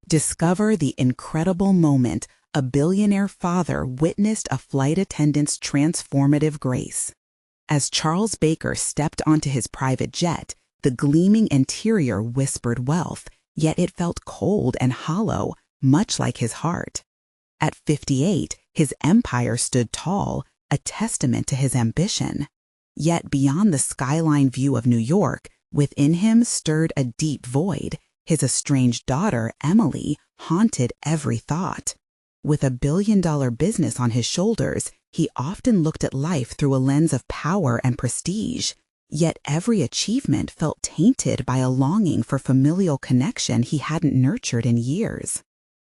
Discover the incredible moment a billionaire father witnessed a flight attendant's transformative grace. As Charles Baker stepped onto his private jet, the gleaming interior whispered wealth, yet it felt cold and hollow, much like his heart. At 58, his empire stood tall, a testament to his ambition. Yet beyond the skyline view of New York, within him stirred a deep void. His estranged daughter, Emily, haunted every thought. With $1 billion business on his shoulders, he often looked at life through a lens of power and prestige. Yet every achievement felt tainted by a longing for familial connection he hadn't nurtured in years.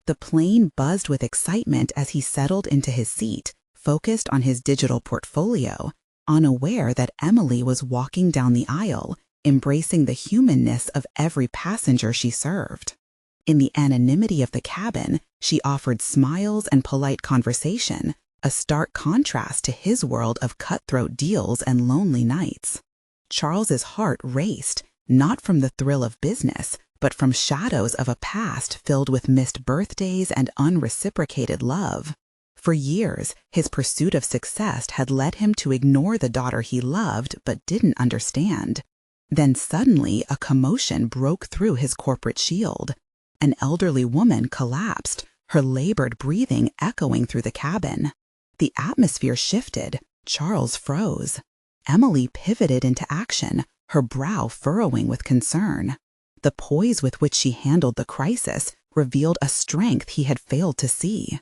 The plane buzzed with excitement as he settled into his seat, focused on his digital portfolio, unaware that Emily was walking down the aisle, embracing the humanness of every passenger she served. In the anonymity of the cabin, she offered smiles and polite conversation, a stark contrast to his world of cutthroat deals and lonely nights. Charles's heart raced, not from the thrill of business, but from shadows of a past filled with missed birthdays and unreciprocated love. For years, his pursuit of success had led him to ignore the daughter he loved but didn't understand. Then suddenly, a commotion broke through his corporate shield. An elderly woman collapsed, her labored breathing echoing through the cabin. The atmosphere shifted. Charles froze. Emily pivoted into action, her brow furrowing with concern. The poise with which she handled the crisis revealed a strength he had failed to see.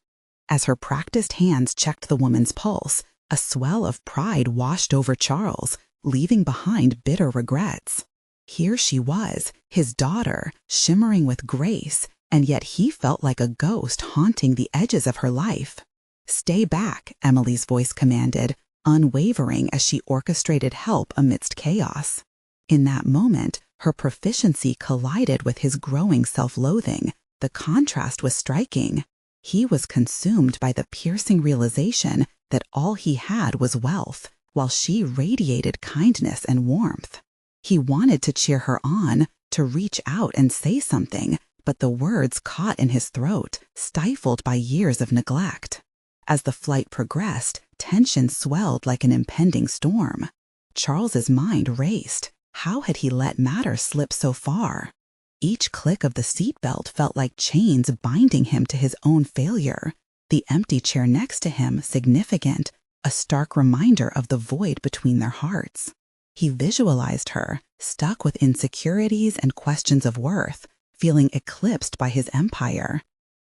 As her practiced hands checked the woman's pulse, a swell of pride washed over Charles, leaving behind bitter regrets. Here she was, his daughter, shimmering with grace, and yet he felt like a ghost haunting the edges of her life. "Stay back," Emily's voice commanded, unwavering as she orchestrated help amidst chaos. In that moment, her proficiency collided with his growing self-loathing. The contrast was striking. He was consumed by the piercing realization that all he had was wealth, while she radiated kindness and warmth. He wanted to cheer her on, to reach out and say something, but the words caught in his throat, stifled by years of neglect. As the flight progressed, tension swelled like an impending storm. Charles's mind raced. How had he let matters slip so far? Each click of the seatbelt felt like chains binding him to his own failure. The empty chair next to him, significant, a stark reminder of the void between their hearts. He visualized her, stuck with insecurities and questions of worth, feeling eclipsed by his empire.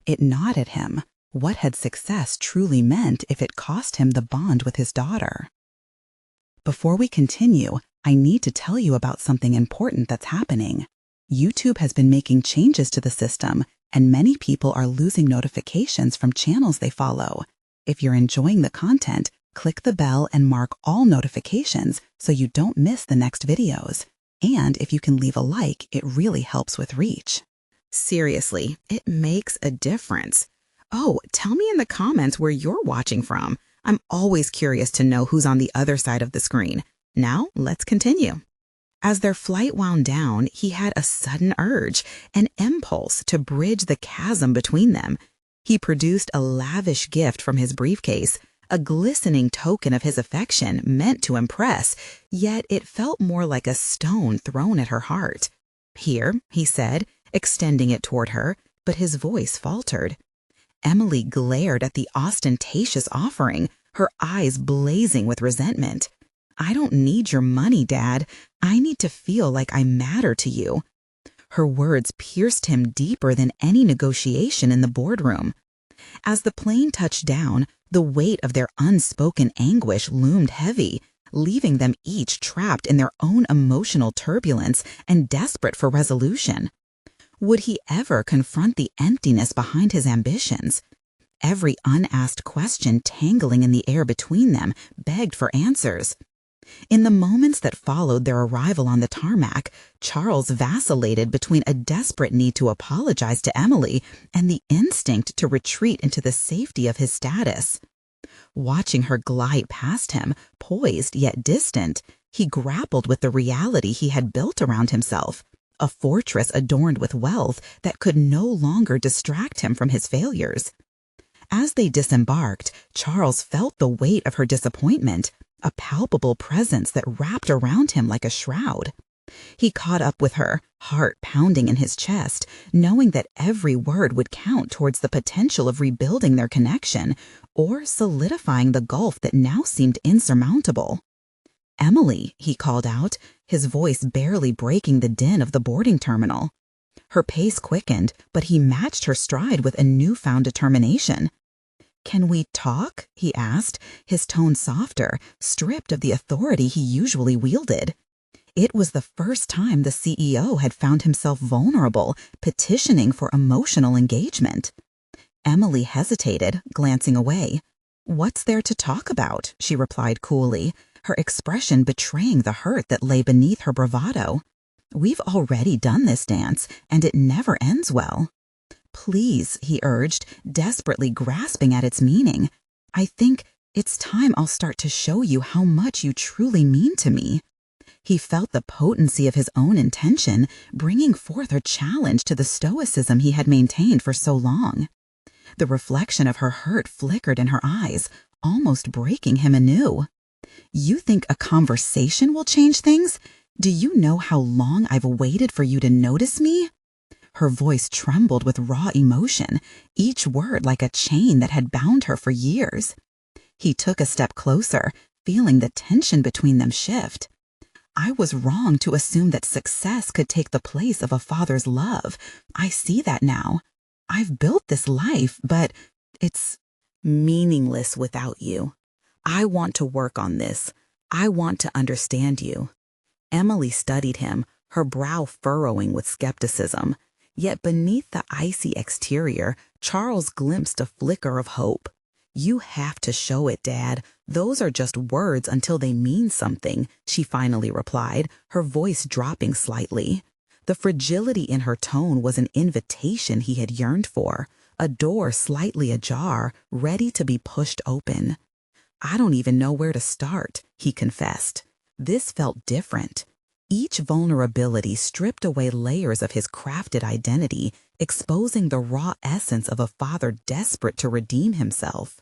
It gnawed at him. What had success truly meant if it cost him the bond with his daughter? Before we continue, I need to tell you about something important that's happening. YouTube has been making changes to the system, and many people are losing notifications from channels they follow. If you're enjoying the content, click the bell and mark all notifications so you don't miss the next videos. And if you can leave a like, it really helps with reach. Seriously, it makes a difference. Oh, tell me in the comments where you're watching from. I'm always curious to know who's on the other side of the screen. Now, let's continue. As their flight wound down, he had a sudden urge, an impulse to bridge the chasm between them. He produced a lavish gift from his briefcase, a glistening token of his affection meant to impress, yet it felt more like a stone thrown at her heart. "Here," he said, extending it toward her, but his voice faltered. Emily glared at the ostentatious offering, her eyes blazing with resentment. "I don't need your money, Dad. I need to feel like I matter to you." Her words pierced him deeper than any negotiation in the boardroom. As the plane touched down, the weight of their unspoken anguish loomed heavy, leaving them each trapped in their own emotional turbulence and desperate for resolution. Would he ever confront the emptiness behind his ambitions? Every unasked question tangling in the air between them begged for answers. In the moments that followed their arrival on the tarmac, Charles vacillated between a desperate need to apologize to Emily and the instinct to retreat into the safety of his status. Watching her glide past him, poised yet distant, he grappled with the reality he had built around himself. a fortress adorned with wealth that could no longer distract him from his failures. As they disembarked, Charles felt the weight of her disappointment, a palpable presence that wrapped around him like a shroud. He caught up with her, heart pounding in his chest, knowing that every word would count towards the potential of rebuilding their connection or solidifying the gulf that now seemed insurmountable. "Emily," he called out, his voice barely breaking the din of the boarding terminal. Her pace quickened, but he matched her stride with a newfound determination. "Can we talk?" he asked, his tone softer, stripped of the authority he usually wielded. It was the first time the CEO had found himself vulnerable, petitioning for emotional engagement. Emily hesitated, glancing away. "What's there to talk about?" she replied coolly, her expression betraying the hurt that lay beneath her bravado. "We've already done this dance, and it never ends well." "Please," he urged, desperately grasping at its meaning. "I think it's time I'll start to show you how much you truly mean to me." He felt the potency of his own intention, bringing forth a challenge to the stoicism he had maintained for so long. The reflection of her hurt flickered in her eyes, almost breaking him anew. "You think a conversation will change things? Do you know how long I've waited for you to notice me?" Her voice trembled with raw emotion, each word like a chain that had bound her for years. He took a step closer, feeling the tension between them shift. "I was wrong to assume that success could take the place of a father's love. I see that now. I've built this life, but it's meaningless without you. I want to work on this. I want to understand you." Emily studied him, her brow furrowing with skepticism. Yet beneath the icy exterior, Charles glimpsed a flicker of hope. "You have to show it, Dad. Those are just words until they mean something," she finally replied, her voice dropping slightly. The fragility in her tone was an invitation he had yearned for, a door slightly ajar, ready to be pushed open. "I don't even know where to start," he confessed. This felt different. Each vulnerability stripped away layers of his crafted identity, exposing the raw essence of a father desperate to redeem himself.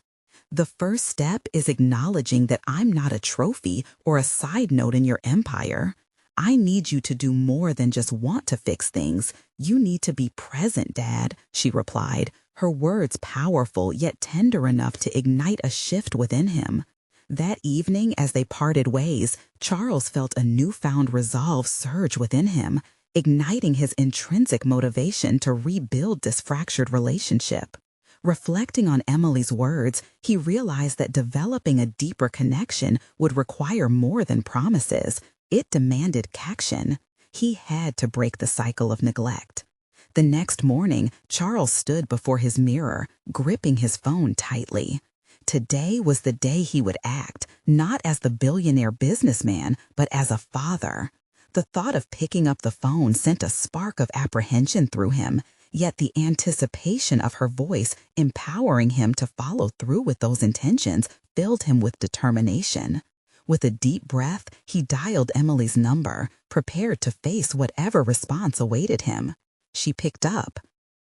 "The first step is acknowledging that I'm not a trophy or a side note in your empire. I need you to do more than just want to fix things. You need to be present, Dad," she replied, her words powerful yet tender enough to ignite a shift within him. That evening, as they parted ways, Charles felt a newfound resolve surge within him, igniting his intrinsic motivation to rebuild this fractured relationship. Reflecting on Emily's words, he realized that developing a deeper connection would require more than promises. It demanded action. He had to break the cycle of neglect. The next morning, Charles stood before his mirror, gripping his phone tightly. Today was the day he would act, not as the billionaire businessman, but as a father. The thought of picking up the phone sent a spark of apprehension through him, yet the anticipation of her voice empowering him to follow through with those intentions filled him with determination. With a deep breath, he dialed Emily's number, prepared to face whatever response awaited him. She picked up.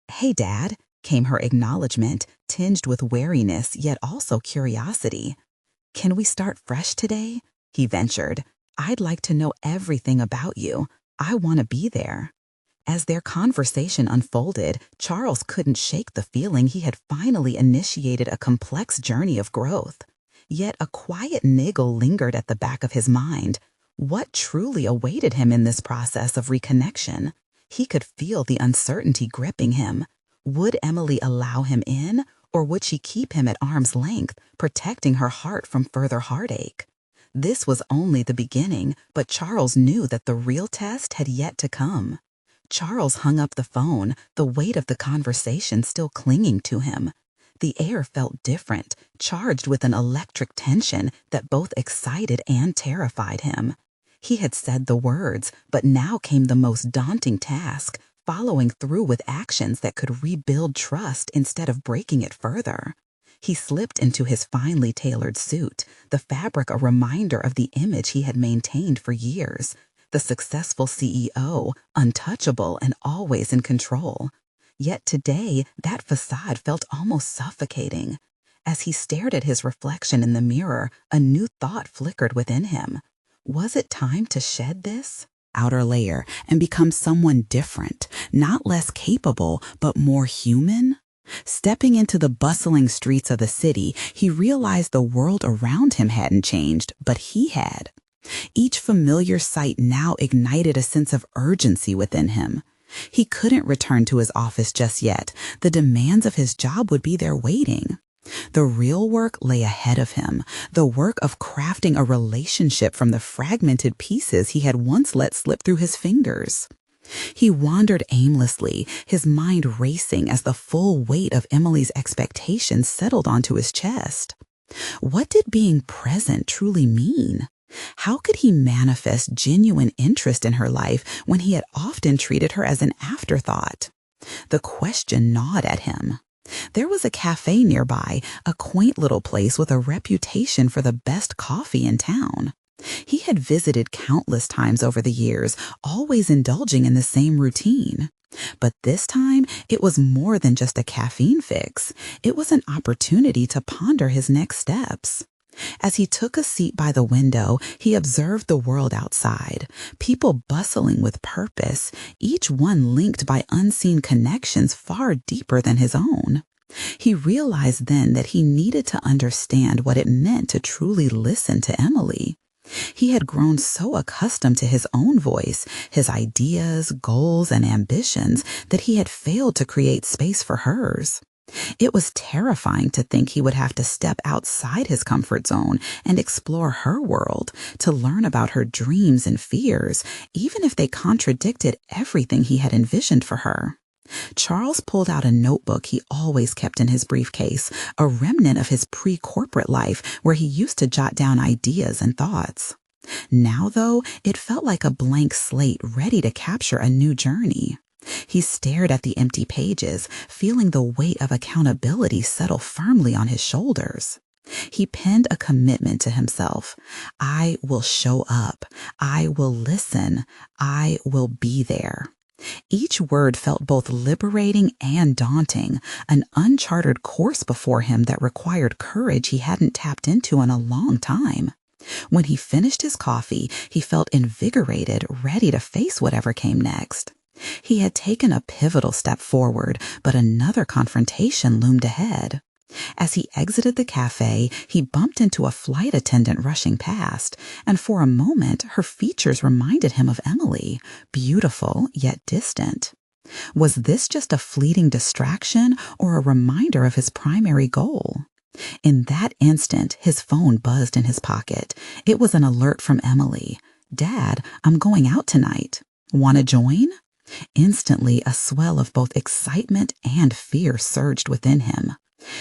"Hey, Dad," came her acknowledgement, tinged with wariness yet also curiosity. "Can we start fresh today?" he ventured. "I'd like to know everything about you. I want to be there." As their conversation unfolded, Charles couldn't shake the feeling he had finally initiated a complex journey of growth. Yet a quiet niggle lingered at the back of his mind. What truly awaited him in this process of reconnection? He could feel the uncertainty gripping him. Would Emily allow him in, or would she keep him at arm's length, protecting her heart from further heartache? This was only the beginning, but Charles knew that the real test had yet to come. Charles hung up the phone, the weight of the conversation still clinging to him. The air felt different, charged with an electric tension that both excited and terrified him. He had said the words, but now came the most daunting task, following through with actions that could rebuild trust instead of breaking it further. He slipped into his finely tailored suit, the fabric a reminder of the image he had maintained for years. the successful CEO, untouchable and always in control. Yet today, that facade felt almost suffocating. As he stared at his reflection in the mirror, a new thought flickered within him. Was it time to shed this outer layer and become someone different, not less capable, but more human? Stepping into the bustling streets of the city, he realized the world around him hadn't changed, but he had. Each familiar sight now ignited a sense of urgency within him. He couldn't return to his office just yet. The demands of his job would be there waiting. The real work lay ahead of him, the work of crafting a relationship from the fragmented pieces he had once let slip through his fingers. He wandered aimlessly, his mind racing as the full weight of Emily's expectations settled onto his chest. What did being present truly mean? How could he manifest genuine interest in her life when he had often treated her as an afterthought? The question gnawed at him. There was a cafe nearby, a quaint little place with a reputation for the best coffee in town. He had visited countless times over the years, always indulging in the same routine. But this time, it was more than just a caffeine fix. It was an opportunity to ponder his next steps. As he took a seat by the window, he observed the world outside, people bustling with purpose, each one linked by unseen connections far deeper than his own. He realized then that he needed to understand what it meant to truly listen to Emily. He had grown so accustomed to his own voice, his ideas, goals, and ambitions that he had failed to create space for hers. It was terrifying to think he would have to step outside his comfort zone and explore her world, to learn about her dreams and fears, even if they contradicted everything he had envisioned for her. Charles pulled out a notebook he always kept in his briefcase, a remnant of his pre-corporate life where he used to jot down ideas and thoughts. Now, though, it felt like a blank slate ready to capture a new journey. He stared at the empty pages, feeling the weight of accountability settle firmly on his shoulders. He penned a commitment to himself. I will show up. I will listen. I will be there. Each word felt both liberating and daunting, an uncharted course before him that required courage he hadn't tapped into in a long time. When he finished his coffee, he felt invigorated, ready to face whatever came next. He had taken a pivotal step forward, but another confrontation loomed ahead. As he exited the cafe, he bumped into a flight attendant rushing past, and for a moment her features reminded him of Emily, beautiful yet distant. Was this just a fleeting distraction or a reminder of his primary goal? In that instant, his phone buzzed in his pocket. It was an alert from Emily. "Dad, I'm going out tonight. Want to join?" Instantly, a swell of both excitement and fear surged within him.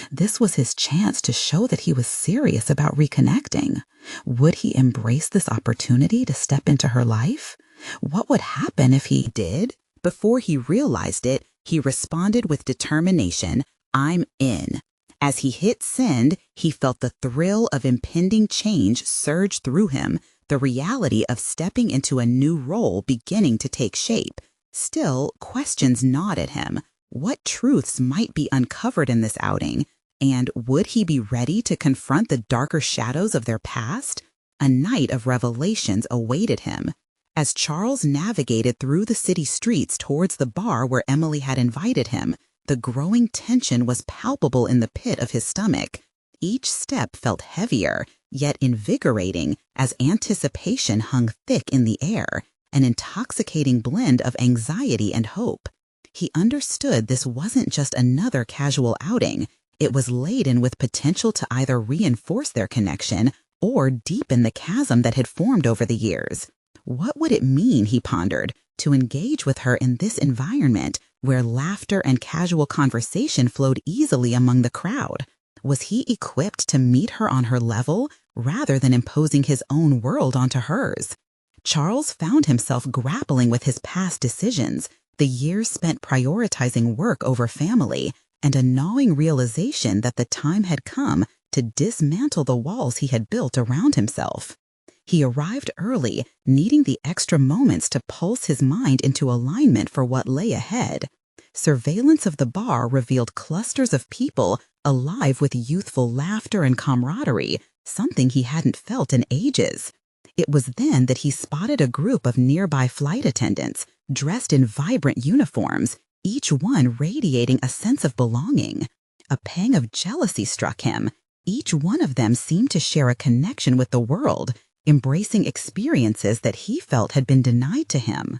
This was his chance to show that he was serious about reconnecting. Would he embrace this opportunity to step into her life? What would happen if he did? Before he realized it, he responded with determination, "I'm in." As he hit send, he felt the thrill of impending change surge through him, the reality of stepping into a new role beginning to take shape. Still, questions gnawed at him. What truths might be uncovered in this outing? And would he be ready to confront the darker shadows of their past? A night of revelations awaited him. As Charles navigated through the city streets towards the bar where Emily had invited him, the growing tension was palpable in the pit of his stomach. Each step felt heavier, yet invigorating, as anticipation hung thick in the air, an intoxicating blend of anxiety and hope. He understood this wasn't just another casual outing. It was laden with potential to either reinforce their connection or deepen the chasm that had formed over the years. What would it mean, he pondered, to engage with her in this environment where laughter and casual conversation flowed easily among the crowd? Was he equipped to meet her on her level rather than imposing his own world onto hers? Charles found himself grappling with his past decisions, the years spent prioritizing work over family, and a gnawing realization that the time had come to dismantle the walls he had built around himself. He arrived early, needing the extra moments to pulse his mind into alignment for what lay ahead. Surveillance of the bar revealed clusters of people alive with youthful laughter and camaraderie, something he hadn't felt in ages. It was then that he spotted a group of nearby flight attendants, dressed in vibrant uniforms, each one radiating a sense of belonging. A pang of jealousy struck him. Each one of them seemed to share a connection with the world, embracing experiences that he felt had been denied to him.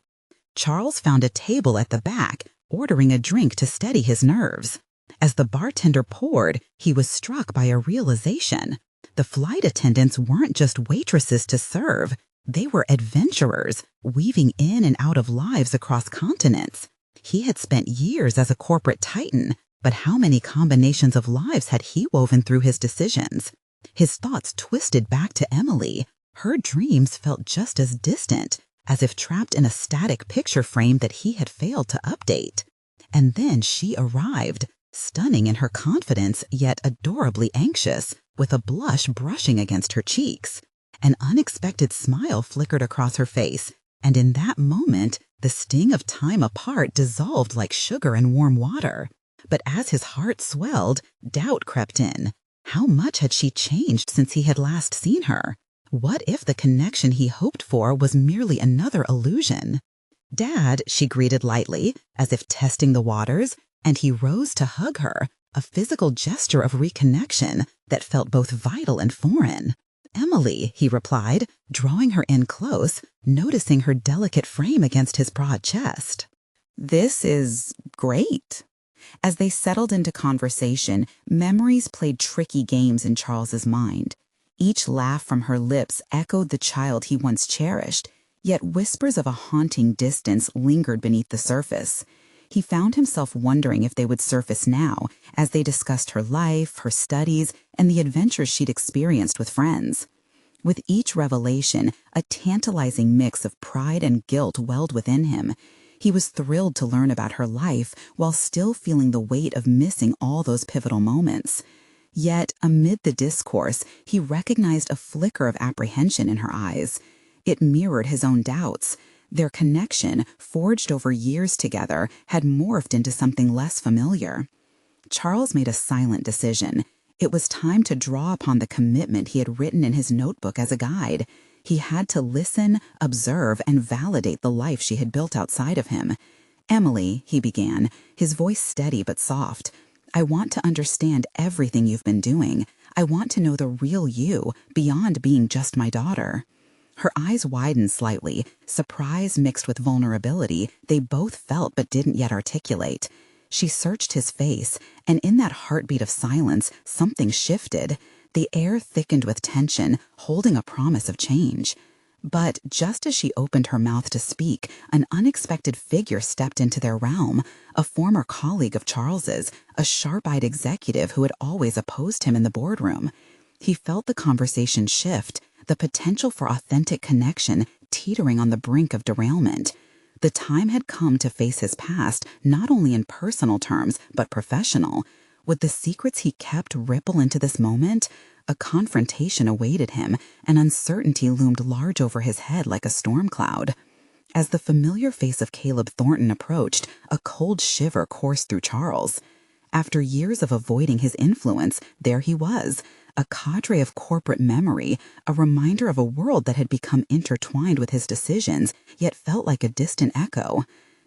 Charles found a table at the back, ordering a drink to steady his nerves. As the bartender poured, he was struck by a realization. The flight attendants weren't just waitresses to serve. They were adventurers, weaving in and out of lives across continents. He had spent years as a corporate titan, but how many combinations of lives had he woven through his decisions? His thoughts twisted back to Emily. Her dreams felt just as distant, as if trapped in a static picture frame that he had failed to update. And then she arrived, stunning in her confidence, yet adorably anxious, with a blush brushing against her cheeks. An unexpected smile flickered across her face, and in that moment, the sting of time apart dissolved like sugar in warm water. But as his heart swelled, doubt crept in. How much had she changed since he had last seen her? What if the connection he hoped for was merely another illusion? "Dad," she greeted lightly, as if testing the waters, and he rose to hug her, a physical gesture of reconnection that felt both vital and foreign. "Emily," he replied, drawing her in close, noticing her delicate frame against his broad chest. "This is great." As they settled into conversation, memories played tricky games in Charles's mind. Each laugh from her lips echoed the child he once cherished, yet whispers of a haunting distance lingered beneath the surface. He found himself wondering if they would surface now, as they discussed her life, her studies, and the adventures she'd experienced with friends. With each revelation, a tantalizing mix of pride and guilt welled within him. He was thrilled to learn about her life while still feeling the weight of missing all those pivotal moments. Yet, amid the discourse, he recognized a flicker of apprehension in her eyes. It mirrored his own doubts. Their connection, forged over years together, had morphed into something less familiar. Charles made a silent decision. It was time to draw upon the commitment he had written in his notebook as a guide. He had to listen, observe, and validate the life she had built outside of him. "Emily," he began, his voice steady but soft, "I want to understand everything you've been doing. I want to know the real you, beyond being just my daughter." Her eyes widened slightly, surprise mixed with vulnerability they both felt but didn't yet articulate. She searched his face, and in that heartbeat of silence, something shifted. The air thickened with tension, holding a promise of change. But just as she opened her mouth to speak, an unexpected figure stepped into their realm, a former colleague of Charles's, a sharp-eyed executive who had always opposed him in the boardroom. He felt the conversation shift, the potential for authentic connection teetering on the brink of derailment. The time had come to face his past, not only in personal terms, but professional. Would the secrets he kept ripple into this moment? A confrontation awaited him, and uncertainty loomed large over his head like a storm cloud. As the familiar face of Caleb Thornton approached, a cold shiver coursed through Charles. After years of avoiding his influence, there he was, a cadre of corporate memory, a reminder of a world that had become intertwined with his decisions, yet felt like a distant echo.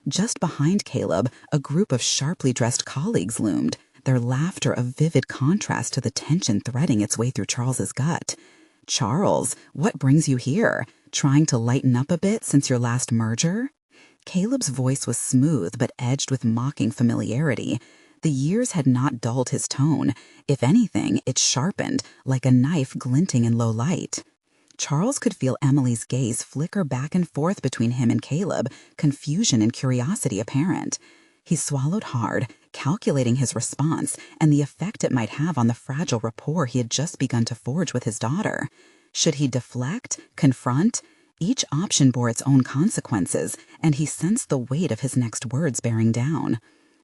Just behind Caleb, a group of sharply dressed colleagues loomed, their laughter a vivid contrast to the tension threading its way through Charles's gut. "Charles, what brings you here? Trying to lighten up a bit since your last merger?" Caleb's voice was smooth but edged with mocking familiarity. The years had not dulled his tone. If anything, it sharpened, like a knife glinting in low light. Charles could feel Emily's gaze flicker back and forth between him and Caleb, confusion and curiosity apparent. He swallowed hard, calculating his response and the effect it might have on the fragile rapport he had just begun to forge with his daughter. Should he deflect, confront? Each option bore its own consequences, and he sensed the weight of his next words bearing down.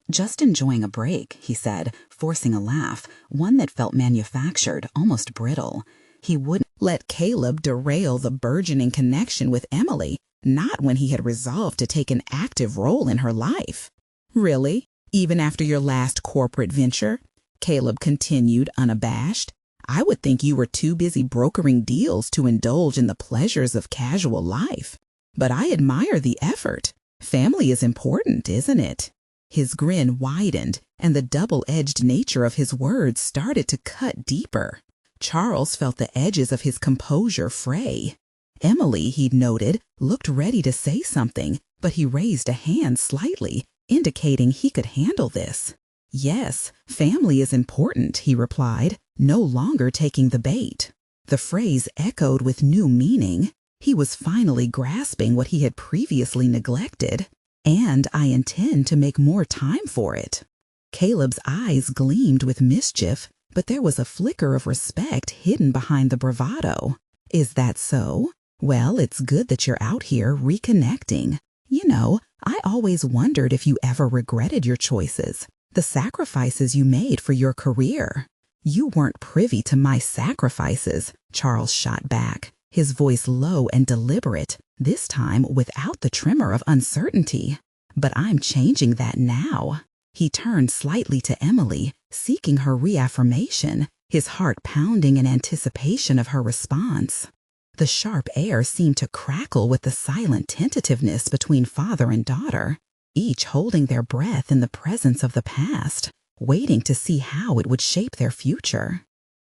"Just enjoying a break," he said, forcing a laugh, one that felt manufactured, almost brittle. He wouldn't let Caleb derail the burgeoning connection with Emily, not when he had resolved to take an active role in her life. Really? Even after your last corporate venture? Caleb continued, unabashed. I would think you were too busy brokering deals to indulge in the pleasures of casual life. But I admire the effort. Family is important, isn't it? His grin widened, and the double-edged nature of his words started to cut deeper. Charles felt the edges of his composure fray. Emily, he'd noted, looked ready to say something, but he raised a hand slightly, indicating he could handle this. Yes, family is important, he replied, no longer taking the bait. The phrase echoed with new meaning. He was finally grasping what he had previously neglected. And I intend to make more time for it. Caleb's eyes gleamed with mischief, but there was a flicker of respect hidden behind the bravado. Is that so? Well, it's good that you're out here reconnecting. You know, I always wondered if you ever regretted your choices, the sacrifices you made for your career. You weren't privy to my sacrifices, Charles shot back, his voice low and deliberate, this time without the tremor of uncertainty. But I'm changing that now. He turned slightly to Emily, seeking her reaffirmation, his heart pounding in anticipation of her response. The sharp air seemed to crackle with the silent tentativeness between father and daughter, each holding their breath in the presence of the past, waiting to see how it would shape their future.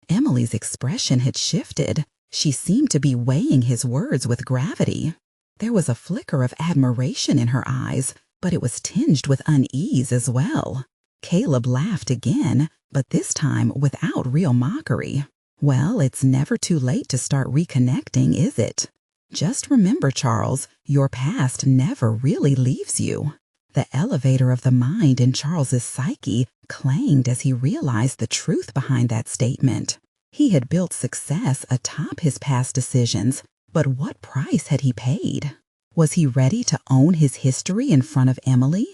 Emily's expression had shifted. She seemed to be weighing his words with gravity. There was a flicker of admiration in her eyes, but it was tinged with unease as well. Caleb laughed again, but this time without real mockery. Well, it's never too late to start reconnecting, is it? Just remember, Charles, your past never really leaves you. The elevator of the mind in Charles's psyche clanged as he realized the truth behind that statement. He had built success atop his past decisions, but what price had he paid? Was he ready to own his history in front of Emily?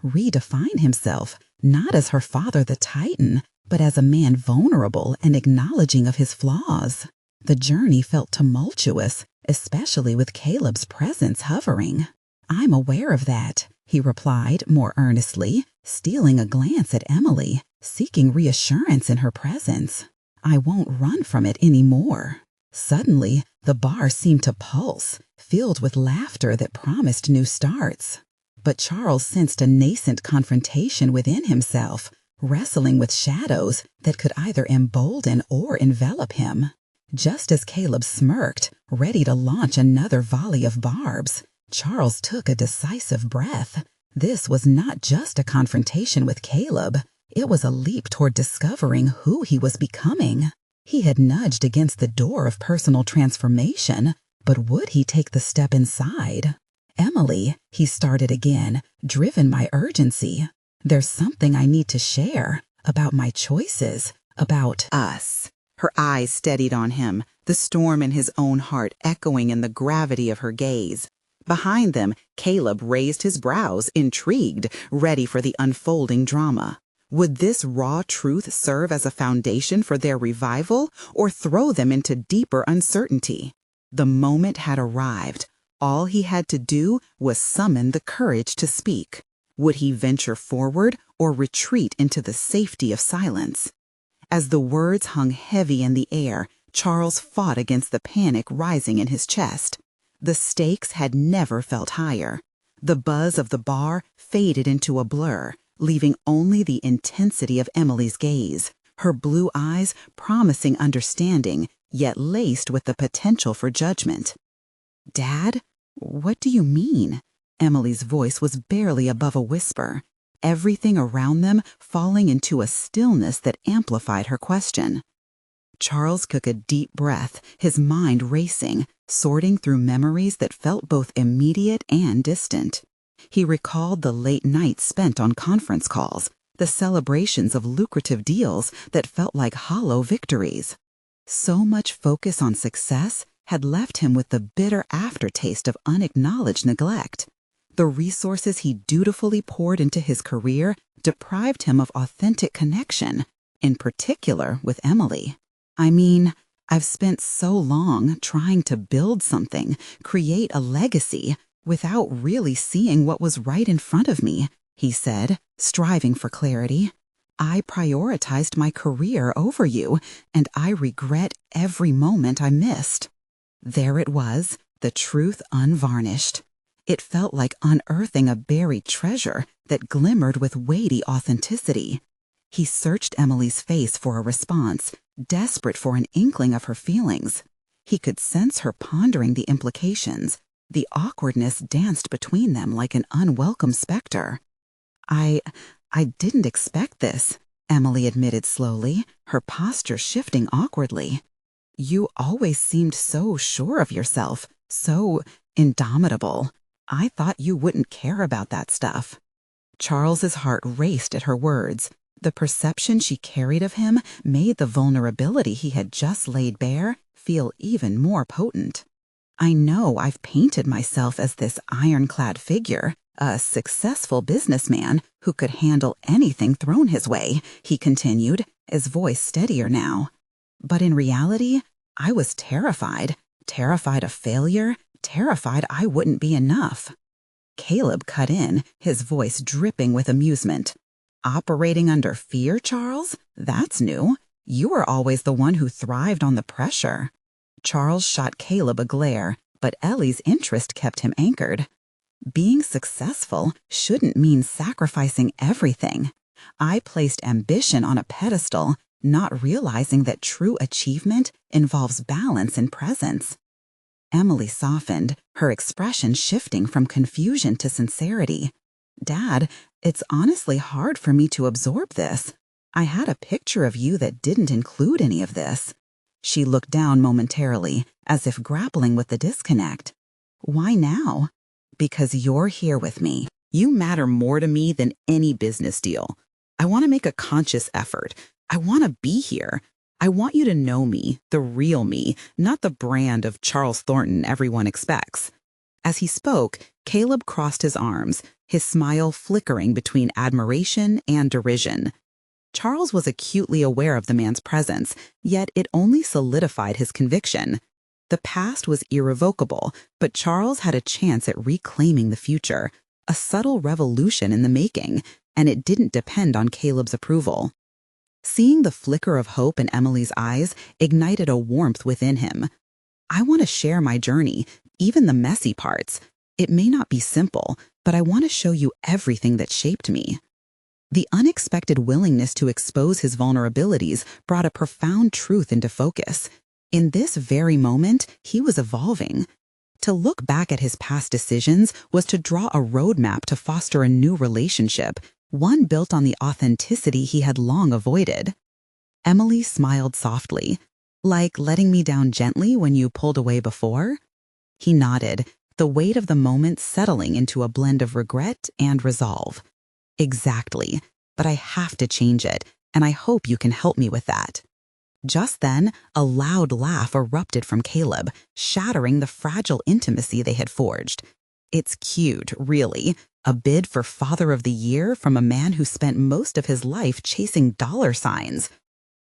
Redefine himself, not as her father the Titan, but as a man vulnerable and acknowledging of his flaws. The journey felt tumultuous, especially with Caleb's presence hovering. I'm aware of that, he replied more earnestly, stealing a glance at Emily, seeking reassurance in her presence. I won't run from it anymore. Suddenly, the bar seemed to pulse, filled with laughter that promised new starts. But Charles sensed a nascent confrontation within himself, wrestling with shadows that could either embolden or envelop him. Just as Caleb smirked, ready to launch another volley of barbs, Charles took a decisive breath. This was not just a confrontation with Caleb. It was a leap toward discovering who he was becoming. He had nudged against the door of personal transformation, but would he take the step inside? Emily, he started again, driven by urgency. There's something I need to share about my choices, about us. Her eyes steadied on him, the storm in his own heart echoing in the gravity of her gaze. Behind them, Caleb raised his brows, intrigued, ready for the unfolding drama. Would this raw truth serve as a foundation for their revival or throw them into deeper uncertainty? The moment had arrived. All he had to do was summon the courage to speak. Would he venture forward or retreat into the safety of silence? As the words hung heavy in the air, Charles fought against the panic rising in his chest. The stakes had never felt higher. The buzz of the bar faded into a blur, leaving only the intensity of Emily's gaze, her blue eyes promising understanding, yet laced with the potential for judgment. "Dad, what do you mean?" Emily's voice was barely above a whisper, everything around them falling into a stillness that amplified her question. Charles took a deep breath, his mind racing, sorting through memories that felt both immediate and distant. He recalled the late nights spent on conference calls, the celebrations of lucrative deals that felt like hollow victories. So much focus on success had left him with the bitter aftertaste of unacknowledged neglect. The resources he dutifully poured into his career deprived him of authentic connection, in particular with Emily. I mean, I've spent so long trying to build something, create a legacy, without really seeing what was right in front of me, he said, striving for clarity. I prioritized my career over you, and I regret every moment I missed. There it was, the truth unvarnished. It felt like unearthing a buried treasure that glimmered with weighty authenticity. He searched Emily's face for a response, desperate for an inkling of her feelings. He could sense her pondering the implications. The awkwardness danced between them like an unwelcome specter. I didn't expect this, Emily admitted slowly, her posture shifting awkwardly. You always seemed so sure of yourself, so indomitable. I thought you wouldn't care about that stuff. Charles's heart raced at her words. The perception she carried of him made the vulnerability he had just laid bare feel even more potent. I know I've painted myself as this ironclad figure, a successful businessman who could handle anything thrown his way, he continued, his voice steadier now. But in reality, I was terrified of failure, terrified I wouldn't be enough. Caleb cut in, his voice dripping with amusement. Operating under fear, Charles? That's new. You were always the one who thrived on the pressure. Charles shot Caleb a glare, but Ellie's interest kept him anchored. Being successful shouldn't mean sacrificing everything. I placed ambition on a pedestal, not realizing that true achievement involves balance and presence. Emily softened, her expression shifting from confusion to sincerity. Dad, it's honestly hard for me to absorb this. I had a picture of you that didn't include any of this. She looked down momentarily, as if grappling with the disconnect. Why now? Because you're here with me. You matter more to me than any business deal. I want to make a conscious effort. I want to be here. I want you to know me, the real me, not the brand of Charles Thornton everyone expects. As he spoke, Caleb crossed his arms, his smile flickering between admiration and derision. Charles was acutely aware of the man's presence, yet it only solidified his conviction. The past was irrevocable, but Charles had a chance at reclaiming the future, a subtle revolution in the making, and it didn't depend on Caleb's approval. Seeing the flicker of hope in Emily's eyes ignited a warmth within him. I want to share my journey, even the messy parts. It may not be simple, but I want to show you everything that shaped me. The unexpected willingness to expose his vulnerabilities brought a profound truth into focus. In this very moment, he was evolving. To look back at his past decisions was to draw a roadmap to foster a new relationship, one built on the authenticity he had long avoided. Emily smiled softly. Like letting me down gently when you pulled away before? He nodded, the weight of the moment settling into a blend of regret and resolve. Exactly, but I have to change it, and I hope you can help me with that. Just then, a loud laugh erupted from Caleb, shattering the fragile intimacy they had forged. It's cute, really. A bid for Father of the Year from a man who spent most of his life chasing dollar signs.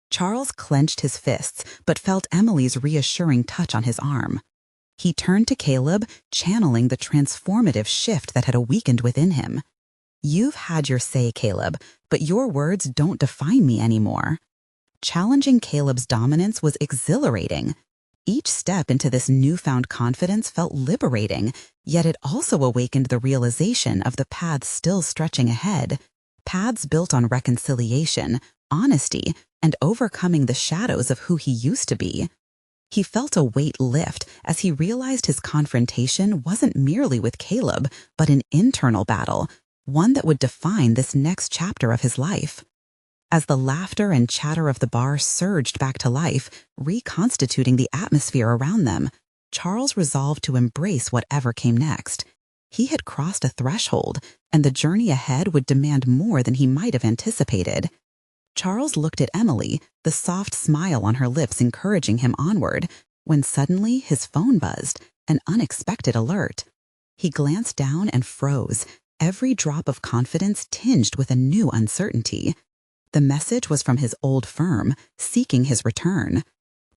Charles clenched his fists, but felt Emily's reassuring touch on his arm. He turned to Caleb, channeling the transformative shift that had awakened within him. You've had your say, Caleb, but your words don't define me anymore. Challenging Caleb's dominance was exhilarating. Each step into this newfound confidence felt liberating, yet it also awakened the realization of the paths still stretching ahead, paths built on reconciliation, honesty, and overcoming the shadows of who he used to be. He felt a weight lift as he realized his confrontation wasn't merely with Caleb, but an internal battle, one that would define this next chapter of his life. As the laughter and chatter of the bar surged back to life, reconstituting the atmosphere around them, Charles resolved to embrace whatever came next. He had crossed a threshold, and the journey ahead would demand more than he might have anticipated. Charles looked at Emily, the soft smile on her lips encouraging him onward, when suddenly his phone buzzed, an unexpected alert. He glanced down and froze, every drop of confidence tinged with a new uncertainty. The message was from his old firm, seeking his return.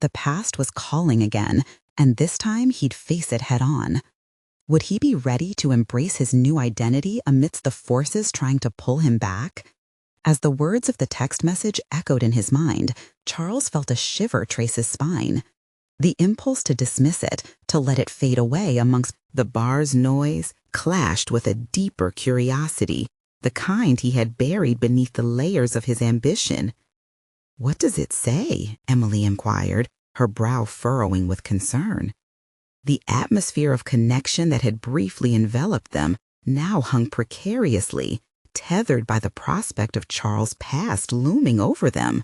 The past was calling again, and this time he'd face it head on. Would he be ready to embrace his new identity amidst the forces trying to pull him back? As the words of the text message echoed in his mind, Charles felt a shiver trace his spine. The impulse to dismiss it, to let it fade away amongst the bar's noise, clashed with a deeper curiosity, the kind he had buried beneath the layers of his ambition. "What does it say?" Emily inquired, her brow furrowing with concern. The atmosphere of connection that had briefly enveloped them now hung precariously, tethered by the prospect of Charles' past looming over them.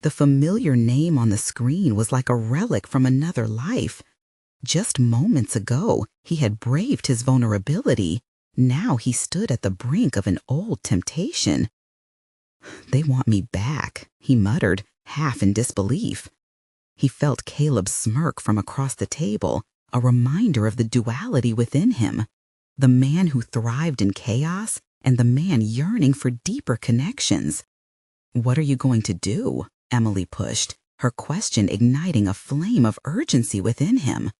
The familiar name on the screen was like a relic from another life. Just moments ago, he had braved his vulnerability. Now he stood at the brink of an old temptation. "They want me back," he muttered, half in disbelief. He felt Caleb's smirk from across the table, a reminder of the duality within him. The man who thrived in chaos and the man yearning for deeper connections. "What are you going to do?" Emily pushed, her question igniting a flame of urgency within him.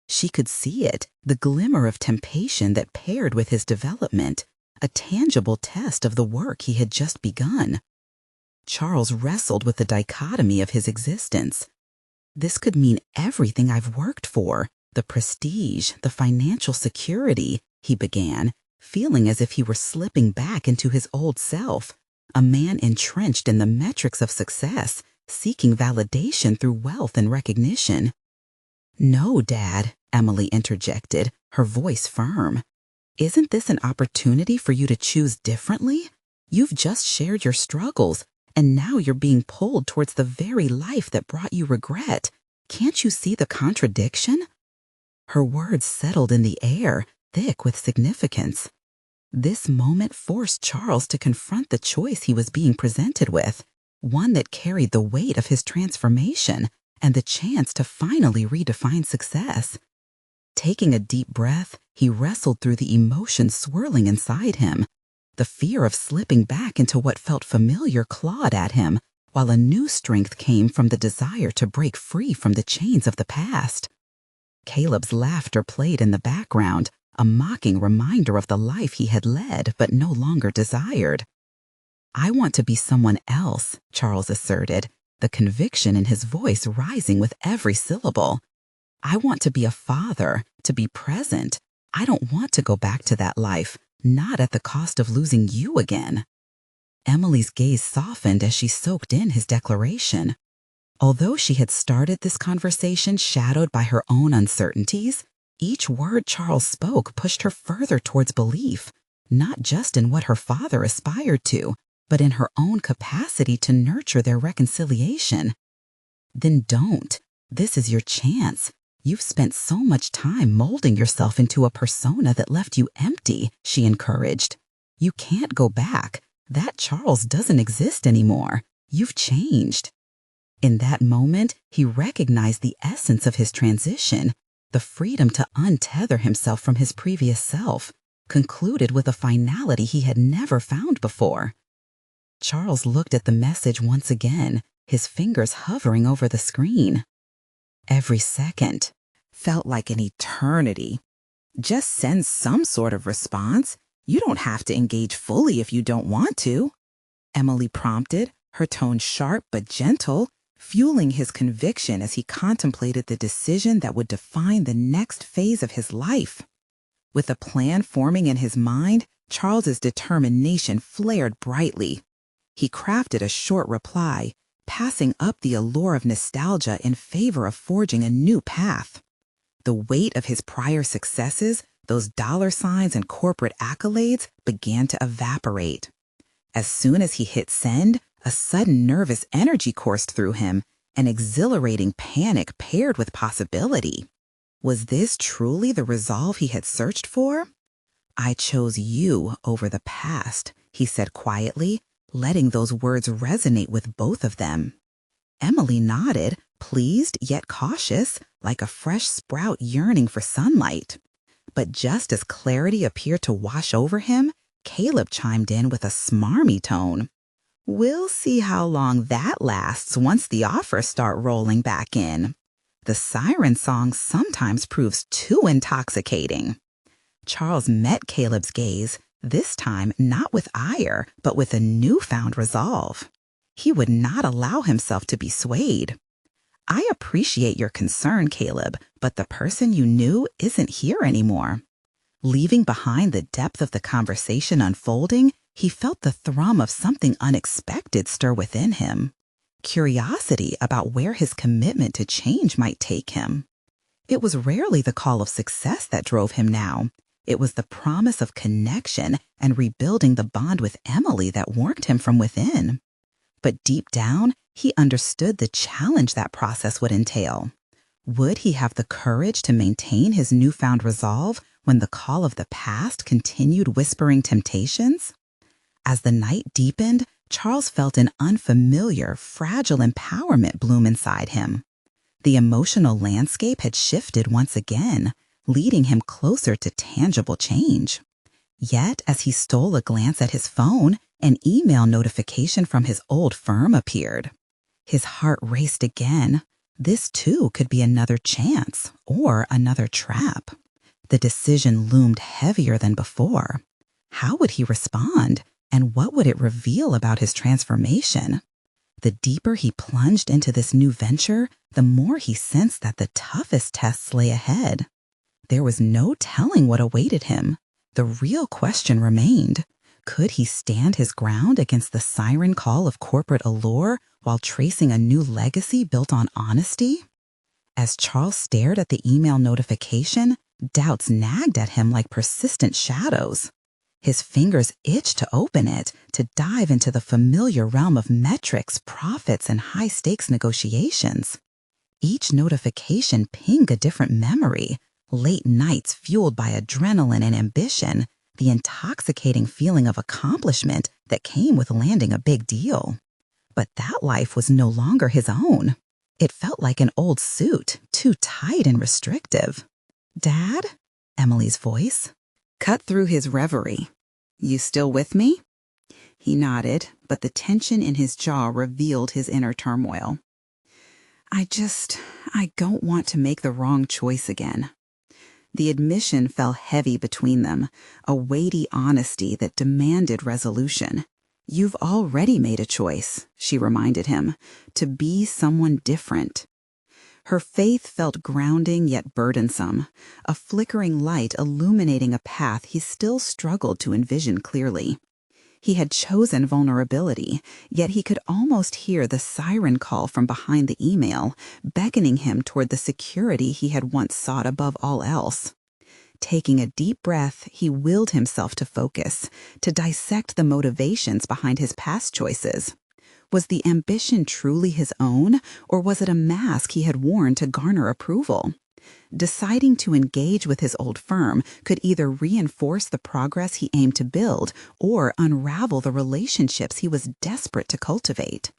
She could see it, the glimmer of temptation that paired with his development, a tangible test of the work he had just begun. Charles wrestled with the dichotomy of his existence. "This could mean everything I've worked for, the prestige, the financial security," he began, feeling as if he were slipping back into his old self, a man entrenched in the metrics of success, seeking validation through wealth and recognition. "No, Dad," Emily interjected, her voice firm. "Isn't this an opportunity for you to choose differently? You've just shared your struggles, and now you're being pulled towards the very life that brought you regret. Can't you see the contradiction?" Her words settled in the air, thick with significance. This moment forced Charles to confront the choice he was being presented with, one that carried the weight of his transformation and the chance to finally redefine success. Taking a deep breath, he wrestled through the emotions swirling inside him. The fear of slipping back into what felt familiar clawed at him, while a new strength came from the desire to break free from the chains of the past. Caleb's laughter played in the background, a mocking reminder of the life he had led but no longer desired. "I want to be someone else," Charles asserted, the conviction in his voice rising with every syllable. "I want to be a father, to be present. I don't want to go back to that life, not at the cost of losing you again." Emily's gaze softened as she soaked in his declaration. Although she had started this conversation shadowed by her own uncertainties, each word Charles spoke pushed her further towards belief, not just in what her father aspired to, but in her own capacity to nurture their reconciliation. "Then don't. This is your chance. You've spent so much time molding yourself into a persona that left you empty," she encouraged. "You can't go back. That Charles doesn't exist anymore. You've changed." In that moment, he recognized the essence of his transition, the freedom to untether himself from his previous self, concluded with a finality he had never found before. Charles looked at the message once again, his fingers hovering over the screen. Every second felt like an eternity. "Just send some sort of response. You don't have to engage fully if you don't want to," Emily prompted, her tone sharp but gentle, fueling his conviction as he contemplated the decision that would define the next phase of his life. With a plan forming in his mind, Charles's determination flared brightly. He crafted a short reply, passing up the allure of nostalgia in favor of forging a new path. The weight of his prior successes, those dollar signs and corporate accolades, began to evaporate. As soon as he hit send, a sudden nervous energy coursed through him, an exhilarating panic paired with possibility. Was this truly the resolve he had searched for? "I chose you over the past," he said quietly, letting those words resonate with both of them. Emily nodded, pleased yet cautious, like a fresh sprout yearning for sunlight. But just as clarity appeared to wash over him, Caleb chimed in with a smarmy tone. We'll see how long that lasts once the offers start rolling back in. The siren song sometimes proves too intoxicating. Charles met Caleb's gaze, this time not with ire, but with a newfound resolve. He would not allow himself to be swayed. I appreciate your concern, Caleb, but the person you knew isn't here anymore. Leaving behind the depth of the conversation unfolding, he felt the thrum of something unexpected stir within him. Curiosity about where his commitment to change might take him. It was rarely the call of success that drove him now. It was the promise of connection and rebuilding the bond with Emily that worked him from within. But deep down, he understood the challenge that process would entail. Would he have the courage to maintain his newfound resolve when the call of the past continued whispering temptations? As the night deepened, Charles felt an unfamiliar, fragile empowerment bloom inside him. The emotional landscape had shifted once again, leading him closer to tangible change. Yet, as he stole a glance at his phone, an email notification from his old firm appeared. His heart raced again. This too could be another chance or another trap. The decision loomed heavier than before. How would he respond, and what would it reveal about his transformation? The deeper he plunged into this new venture, the more he sensed that the toughest tests lay ahead. There was no telling what awaited him. The real question remained. Could he stand his ground against the siren call of corporate allure while tracing a new legacy built on honesty? As Charles stared at the email notification, doubts nagged at him like persistent shadows. His fingers itched to open it, to dive into the familiar realm of metrics, profits, and high-stakes negotiations. Each notification pinged a different memory, late nights fueled by adrenaline and ambition, the intoxicating feeling of accomplishment that came with landing a big deal. But that life was no longer his own. It felt like an old suit, too tight and restrictive. "Dad?" Emily's voice cut through his reverie. "You still with me?" He nodded, but the tension in his jaw revealed his inner turmoil. I don't want to make the wrong choice again." The admission fell heavy between them, a weighty honesty that demanded resolution. "You've already made a choice," she reminded him, "to be someone different." Her faith felt grounding yet burdensome, a flickering light illuminating a path he still struggled to envision clearly. He had chosen vulnerability, yet he could almost hear the siren call from behind the email, beckoning him toward the security he had once sought above all else. Taking a deep breath, he willed himself to focus, to dissect the motivations behind his past choices. Was the ambition truly his own, or was it a mask he had worn to garner approval? Deciding to engage with his old firm could either reinforce the progress he aimed to build or unravel the relationships he was desperate to cultivate.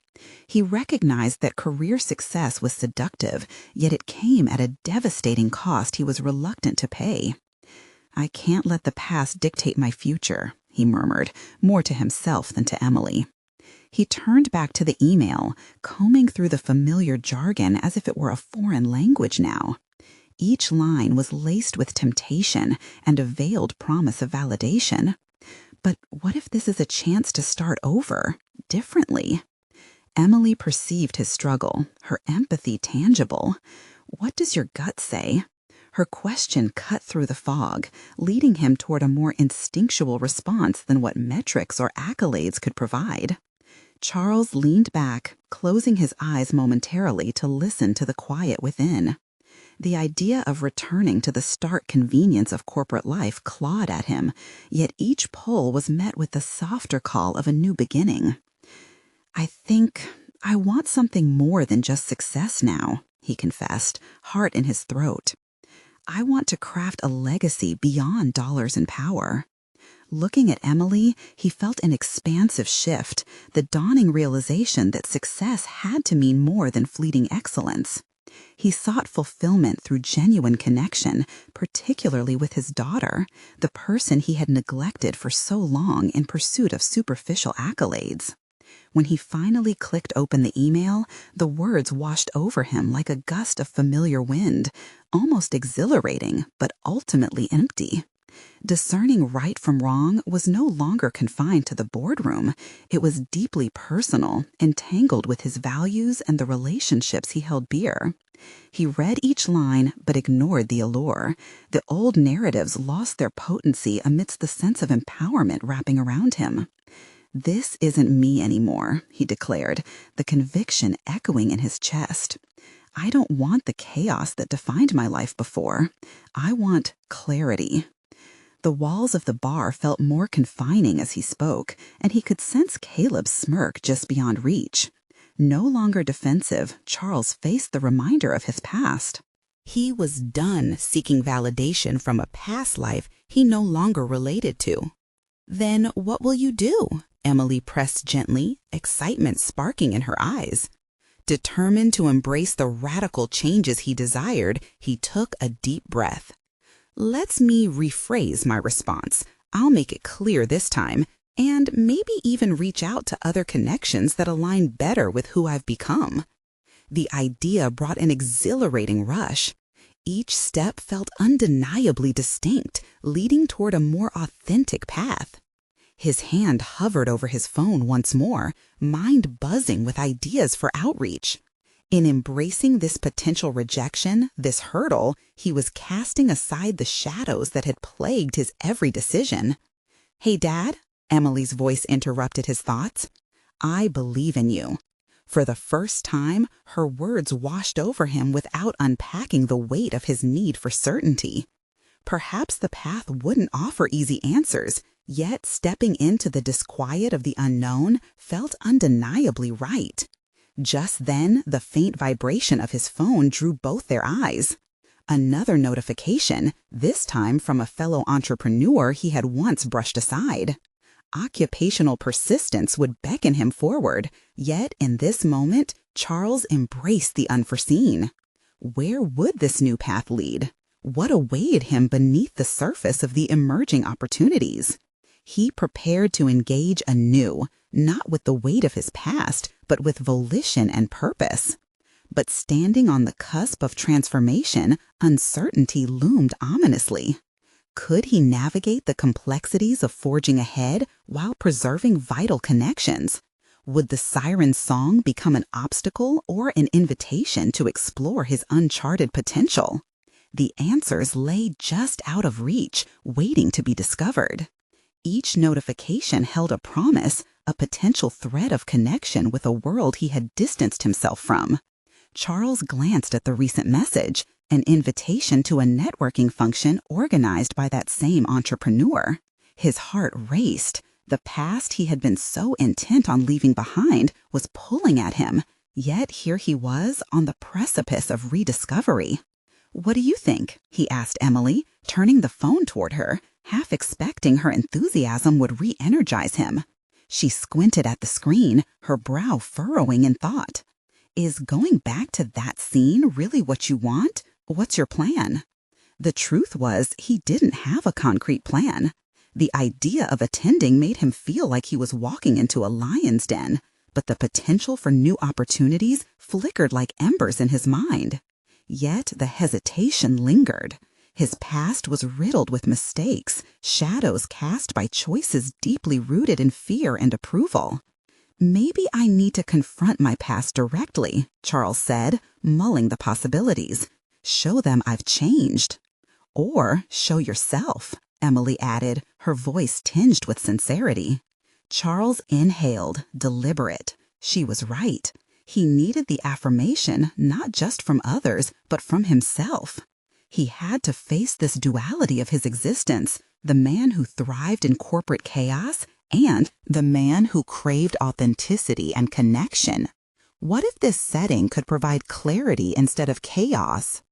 He recognized that career success was seductive, yet it came at a devastating cost he was reluctant to pay. "I can't let the past dictate my future," he murmured, more to himself than to Emily. He turned back to the email, combing through the familiar jargon as if it were a foreign language now. Each line was laced with temptation and a veiled promise of validation. But what if this is a chance to start over, differently? Emily perceived his struggle, her empathy tangible. "What does your gut say?" Her question cut through the fog, leading him toward a more instinctual response than what metrics or accolades could provide. Charles leaned back, closing his eyes momentarily to listen to the quiet within. The idea of returning to the stark convenience of corporate life clawed at him, yet each pull was met with the softer call of a new beginning. "I think I want something more than just success now," he confessed, heart in his throat. "I want to craft a legacy beyond dollars and power." Looking at Emily, he felt an expansive shift, the dawning realization that success had to mean more than fleeting excellence. He sought fulfillment through genuine connection, particularly with his daughter, the person he had neglected for so long in pursuit of superficial accolades. When he finally clicked open the email, the words washed over him like a gust of familiar wind, almost exhilarating, but ultimately empty. Discerning right from wrong was no longer confined to the boardroom. It was deeply personal, entangled with his values and the relationships he held dear. He read each line, but ignored the allure. The old narratives lost their potency amidst the sense of empowerment wrapping around him. "This isn't me anymore," he declared, the conviction echoing in his chest. "I don't want the chaos that defined my life before. I want clarity." The walls of the bar felt more confining as he spoke, and he could sense Caleb's smirk just beyond reach. No longer defensive, Charles faced the reminder of his past. He was done seeking validation from a past life he no longer related to. "Then what will you do?" Emily pressed gently, excitement sparking in her eyes. Determined to embrace the radical changes he desired, he took a deep breath. "Let me rephrase my response. I'll make it clear this time, and maybe even reach out to other connections that align better with who I've become." The idea brought an exhilarating rush. Each step felt undeniably distinct, leading toward a more authentic path. His hand hovered over his phone once more, mind buzzing with ideas for outreach. In embracing this potential rejection, this hurdle, he was casting aside the shadows that had plagued his every decision. "Hey, Dad," Emily's voice interrupted his thoughts. "I believe in you." For the first time, her words washed over him without unpacking the weight of his need for certainty. Perhaps the path wouldn't offer easy answers, yet stepping into the disquiet of the unknown felt undeniably right. Just then, the faint vibration of his phone drew both their eyes. Another notification, this time from a fellow entrepreneur he had once brushed aside. Occupational persistence would beckon him forward, yet in this moment, Charles embraced the unforeseen. Where would this new path lead? What awaited him beneath the surface of the emerging opportunities? He prepared to engage anew, not with the weight of his past, but with volition and purpose. But standing on the cusp of transformation, uncertainty loomed ominously. Could he navigate the complexities of forging ahead while preserving vital connections? Would the siren's song become an obstacle or an invitation to explore his uncharted potential? The answers lay just out of reach, waiting to be discovered. Each notification held a promise, a potential thread of connection with a world he had distanced himself from. Charles glanced at the recent message, an invitation to a networking function organized by that same entrepreneur. His heart raced. The past he had been so intent on leaving behind was pulling at him, yet here he was on the precipice of rediscovery. "What do you think?" he asked Emily, turning the phone toward her, half expecting her enthusiasm would re-energize him. She squinted at the screen, her brow furrowing in thought. "Is going back to that scene really what you want? What's your plan?" The truth was, he didn't have a concrete plan. The idea of attending made him feel like he was walking into a lion's den, but the potential for new opportunities flickered like embers in his mind. Yet the hesitation lingered. His past was riddled with mistakes, shadows cast by choices deeply rooted in fear and approval. "Maybe I need to confront my past directly," Charles said, mulling the possibilities. "Show them I've changed." "Or show yourself," Emily added, her voice tinged with sincerity. Charles inhaled, deliberate. She was right. He needed the affirmation not just from others, but from himself. He had to face this duality of his existence, the man who thrived in corporate chaos and the man who craved authenticity and connection. What if this setting could provide clarity instead of chaos?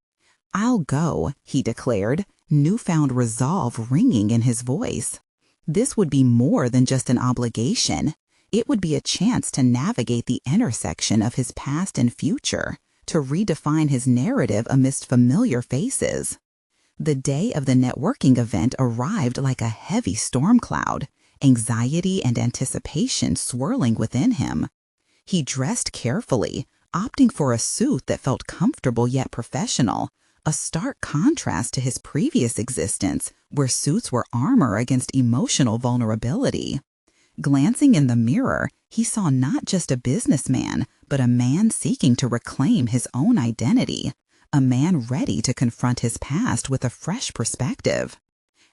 "I'll go," he declared, newfound resolve ringing in his voice. This would be more than just an obligation. It would be a chance to navigate the intersection of his past and future, to redefine his narrative amidst familiar faces. The day of the networking event arrived like a heavy storm cloud. anxiety and anticipation swirling within him. He dressed carefully, opting for a suit that felt comfortable yet professional, a stark contrast to his previous existence where suits were armor against emotional vulnerability. Glancing in the mirror, he saw not just a businessman, but a man seeking to reclaim his own identity, a man ready to confront his past with a fresh perspective.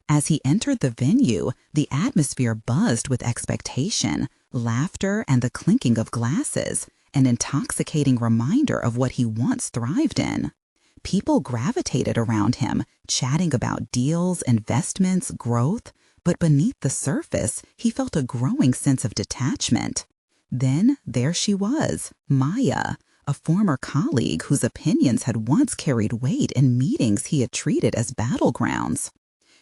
As he entered the venue, the atmosphere buzzed with expectation, laughter, and the clinking of glasses, an intoxicating reminder of what he once thrived in. People gravitated around him, chatting about deals, investments, growth, but beneath the surface, he felt a growing sense of detachment. Then there she was, Maya, a former colleague whose opinions had once carried weight in meetings he had treated as battlegrounds.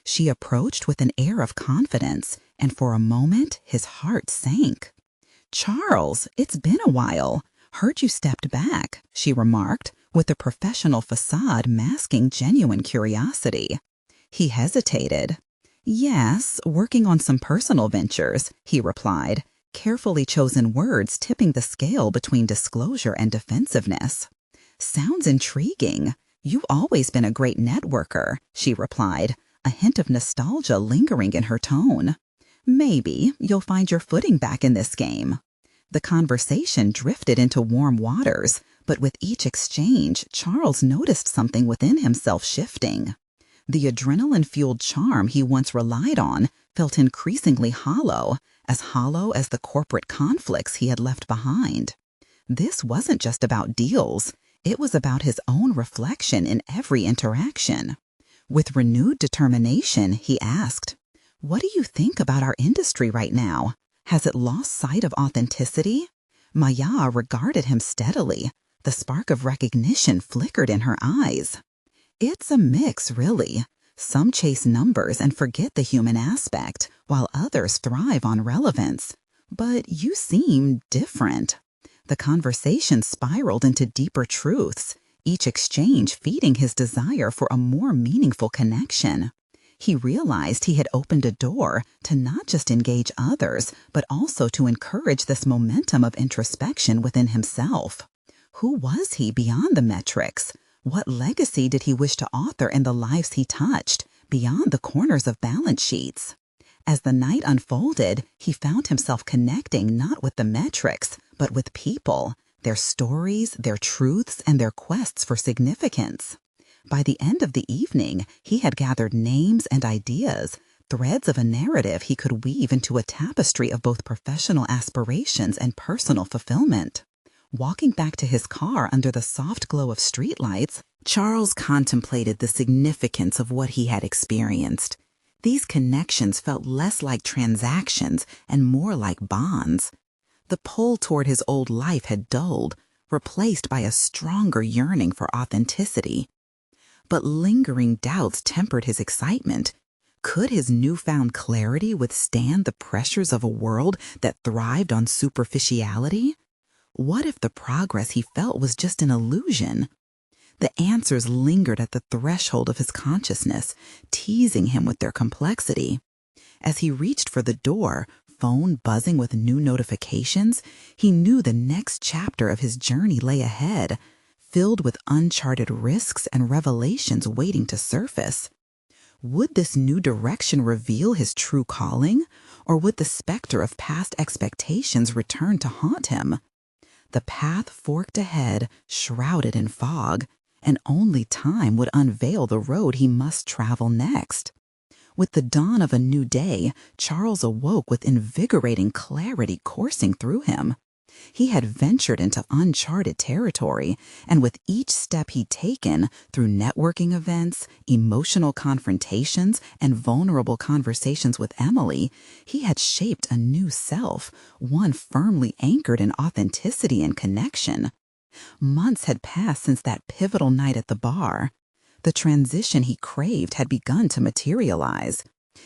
She approached with an air of confidence, and for a moment his heart sank. "Charles, it's been a while. Heard you stepped back," she remarked, with a professional facade masking genuine curiosity. He hesitated. "Yes, working on some personal ventures," he replied, carefully chosen words tipping the scale between disclosure and defensiveness. "Sounds intriguing. You've always been a great networker," she replied, a hint of nostalgia lingering in her tone. "Maybe you'll find your footing back in this game." The conversation drifted into warm waters, but with each exchange, Charles noticed something within himself shifting. The adrenaline-fueled charm he once relied on felt increasingly hollow as the corporate conflicts he had left behind. This wasn't just about deals, it was about his own reflection in every interaction. With renewed determination, he asked, "What do you think about our industry right now? Has it lost sight of authenticity?" Maya regarded him steadily. The spark of recognition flickered in her eyes. "It's a mix, really. Some chase numbers and forget the human aspect, while others thrive on relevance. But you seem different." The conversation spiraled into deeper truths, each exchange feeding his desire for a more meaningful connection. He realized he had opened a door to not just engage others, but also to encourage this momentum of introspection within himself. Who was he beyond the metrics? What legacy did he wish to author in the lives he touched, beyond the corners of balance sheets? As the night unfolded, he found himself connecting not with the metrics, but with people, their stories, their truths, and their quests for significance. By the end of the evening, he had gathered names and ideas, threads of a narrative he could weave into a tapestry of both professional aspirations and personal fulfillment. Walking back to his car under the soft glow of streetlights, Charles contemplated the significance of what he had experienced. These connections felt less like transactions and more like bonds. The pull toward his old life had dulled, replaced by a stronger yearning for authenticity. But lingering doubts tempered his excitement. Could his newfound clarity withstand the pressures of a world that thrived on superficiality? What if the progress he felt was just an illusion? The answers lingered at the threshold of his consciousness, teasing him with their complexity. As he reached for the door, phone buzzing with new notifications, he knew the next chapter of his journey lay ahead, filled with uncharted risks and revelations waiting to surface. Would this new direction reveal his true calling, or would the specter of past expectations return to haunt him? The path forked ahead, shrouded in fog, and only time would unveil the road he must travel next. With the dawn of a new day, Charles awoke with invigorating clarity coursing through him. He had ventured into uncharted territory, and with each step he'd taken through networking events, emotional confrontations, and vulnerable conversations with Emily, he had shaped a new self, one firmly anchored in authenticity and connection. Months had passed since that pivotal night at the bar. The transition he craved had begun to materialize.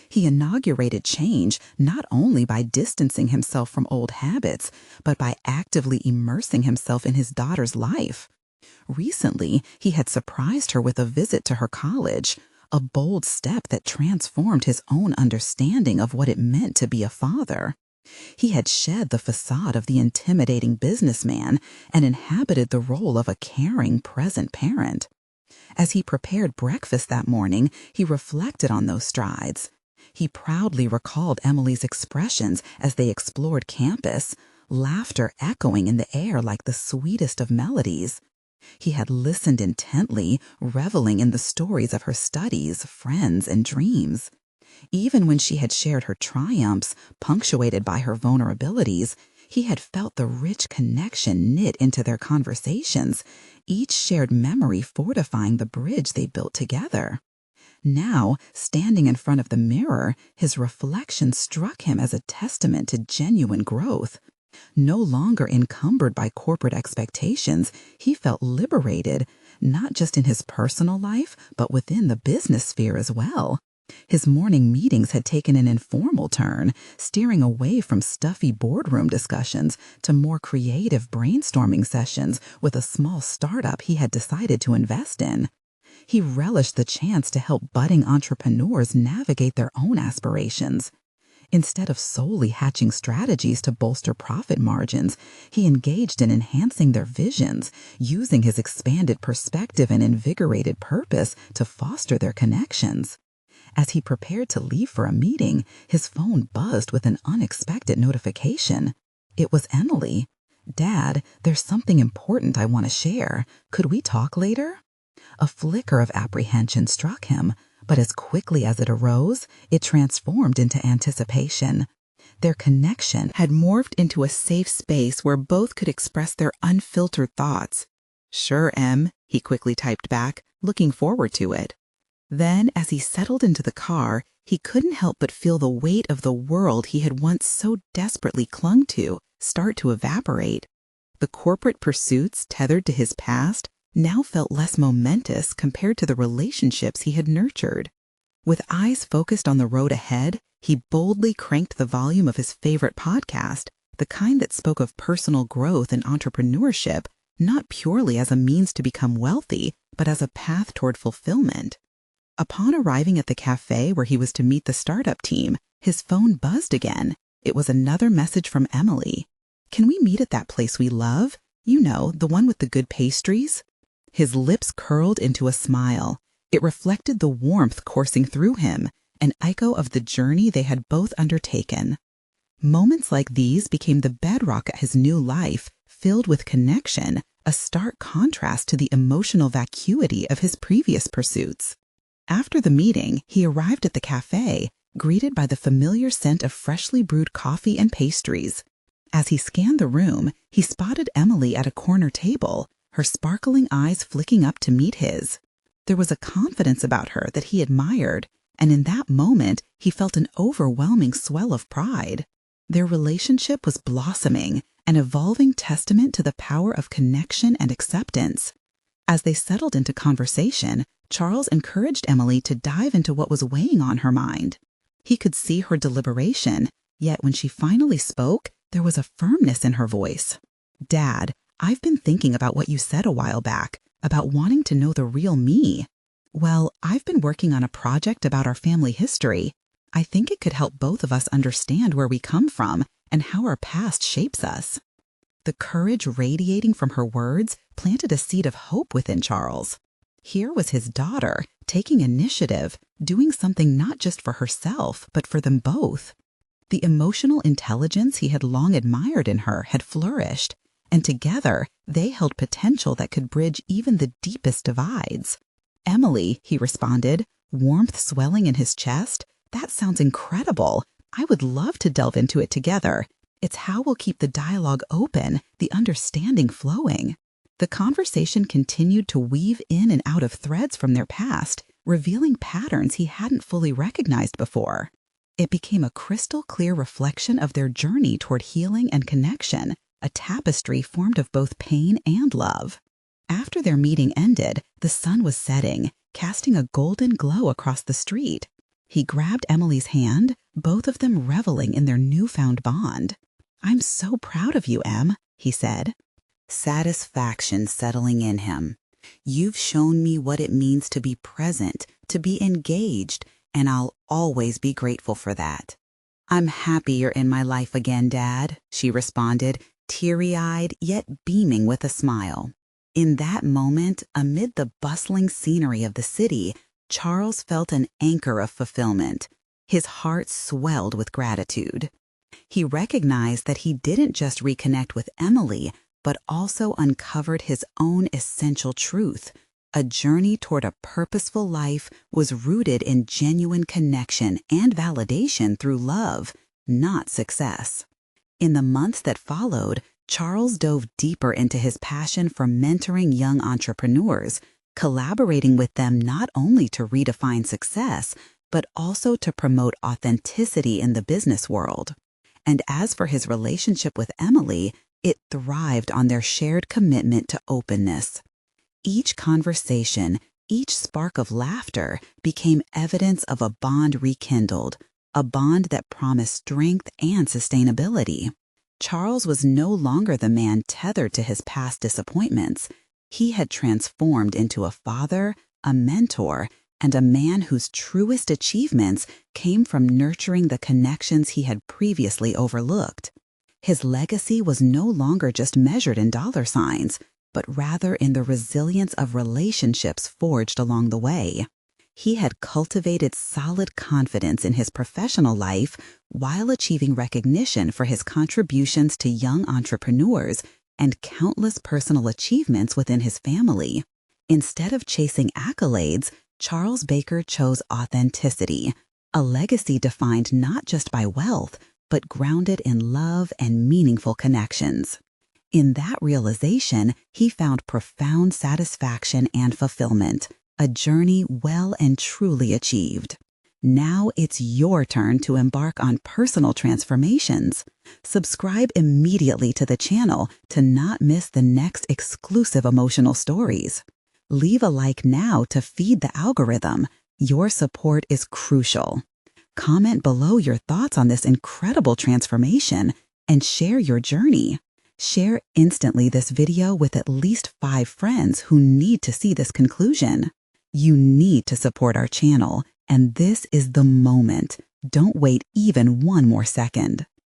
He inaugurated change not only by distancing himself from old habits, but by actively immersing himself in his daughter's life. Recently, he had surprised her with a visit to her college, a bold step that transformed his own understanding of what it meant to be a father. He had shed the facade of the intimidating businessman and inhabited the role of a caring, present parent. As he prepared breakfast that morning, he reflected on those strides. He proudly recalled Emily's expressions as they explored campus, laughter echoing in the air like the sweetest of melodies. He had listened intently, reveling in the stories of her studies, friends, and dreams. Even when she had shared her triumphs, punctuated by her vulnerabilities, he had felt the rich connection knit into their conversations, each shared memory fortifying the bridge they built together. Now, standing in front of the mirror, his reflection struck him as a testament to genuine growth. No longer encumbered by corporate expectations, he felt liberated, not just in his personal life, but within the business sphere as well. His morning meetings had taken an informal turn, steering away from stuffy boardroom discussions to more creative brainstorming sessions with a small startup he had decided to invest in. He relished the chance to help budding entrepreneurs navigate their own aspirations. Instead of solely hatching strategies to bolster profit margins, he engaged in enhancing their visions, using his expanded perspective and invigorated purpose to foster their connections. As he prepared to leave for a meeting, his phone buzzed with an unexpected notification. It was Emily. "Dad, there's something important I want to share. Could we talk later?" A flicker of apprehension struck him, but as quickly as it arose, it transformed into anticipation. Their connection had morphed into a safe space where both could express their unfiltered thoughts. "Sure, Em," he quickly typed back, looking forward to it. Then, as he settled into the car, he couldn't help but feel the weight of the world he had once so desperately clung to start to evaporate. The corporate pursuits tethered to his past now felt less momentous compared to the relationships he had nurtured. With eyes focused on the road ahead, he boldly cranked the volume of his favorite podcast, the kind that spoke of personal growth and entrepreneurship, not purely as a means to become wealthy, but as a path toward fulfillment. Upon arriving at the cafe where he was to meet the startup team, his phone buzzed again. It was another message from Emily. "Can we meet at that place we love? You know, the one with the good pastries?" His lips curled into a smile. It reflected the warmth coursing through him, an echo of the journey they had both undertaken. Moments like these became the bedrock of his new life, filled with connection, a stark contrast to the emotional vacuity of his previous pursuits. After the meeting, he arrived at the cafe, greeted by the familiar scent of freshly brewed coffee and pastries. As he scanned the room, he spotted Emily at a corner table, her sparkling eyes flicking up to meet his. There was a confidence about her that he admired, and in that moment he felt an overwhelming swell of pride. Their relationship was blossoming, an evolving testament to the power of connection and acceptance. As they settled into conversation, Charles encouraged Emily to dive into what was weighing on her mind. He could see her deliberation, yet when she finally spoke, there was a firmness in her voice. "Dad, I've been thinking about what you said a while back, about wanting to know the real me. Well, I've been working on a project about our family history. I think it could help both of us understand where we come from and how our past shapes us." The courage radiating from her words planted a seed of hope within Charles. Here was his daughter, taking initiative, doing something not just for herself, but for them both. The emotional intelligence he had long admired in her had flourished, and together they held potential that could bridge even the deepest divides. "Emily," he responded, warmth swelling in his chest, "that sounds incredible. I would love to delve into it together. It's how we'll keep the dialogue open, the understanding flowing." The conversation continued to weave in and out of threads from their past, revealing patterns he hadn't fully recognized before. It became a crystal clear reflection of their journey toward healing and connection, a tapestry formed of both pain and love. After their meeting ended, the sun was setting, casting a golden glow across the street. He grabbed Emily's hand, both of them reveling in their newfound bond. "I'm so proud of you, Em," he said. Satisfaction settling in him. You've shown me what it means to be present, to be engaged, and I'll always be grateful for that. I'm happy you're in my life again, Dad, she responded, teary-eyed yet beaming with a smile. In that moment, amid the bustling scenery of the city, Charles felt an anchor of fulfillment. His heart swelled with gratitude. He recognized that he didn't just reconnect with Emily, but also uncovered his own essential truth. A journey toward a purposeful life was rooted in genuine connection and validation through love, not success. In the months that followed, Charles dove deeper into his passion for mentoring young entrepreneurs, collaborating with them not only to redefine success, but also to promote authenticity in the business world. And as for his relationship with Emily, it thrived on their shared commitment to openness. Each conversation, each spark of laughter became evidence of a bond rekindled, a bond that promised strength and sustainability. Charles was no longer the man tethered to his past disappointments. He had transformed into a father, a mentor, and a man whose truest achievements came from nurturing the connections he had previously overlooked. His legacy was no longer just measured in dollar signs, but rather in the resilience of relationships forged along the way. He had cultivated solid confidence in his professional life while achieving recognition for his contributions to young entrepreneurs and countless personal achievements within his family. Instead of chasing accolades, Charles Baker chose authenticity, a legacy defined not just by wealth, but grounded in love and meaningful connections. In that realization, he found profound satisfaction and fulfillment, a journey well and truly achieved. Now it's your turn to embark on personal transformations. Subscribe immediately to the channel to not miss the next exclusive emotional stories. Leave a like now to feed the algorithm. Your support is crucial. Comment below your thoughts on this incredible transformation and share your journey. Share instantly this video with at least 5 friends who need to see this conclusion. You need to support our channel, and this is the moment. Don't wait even one more second.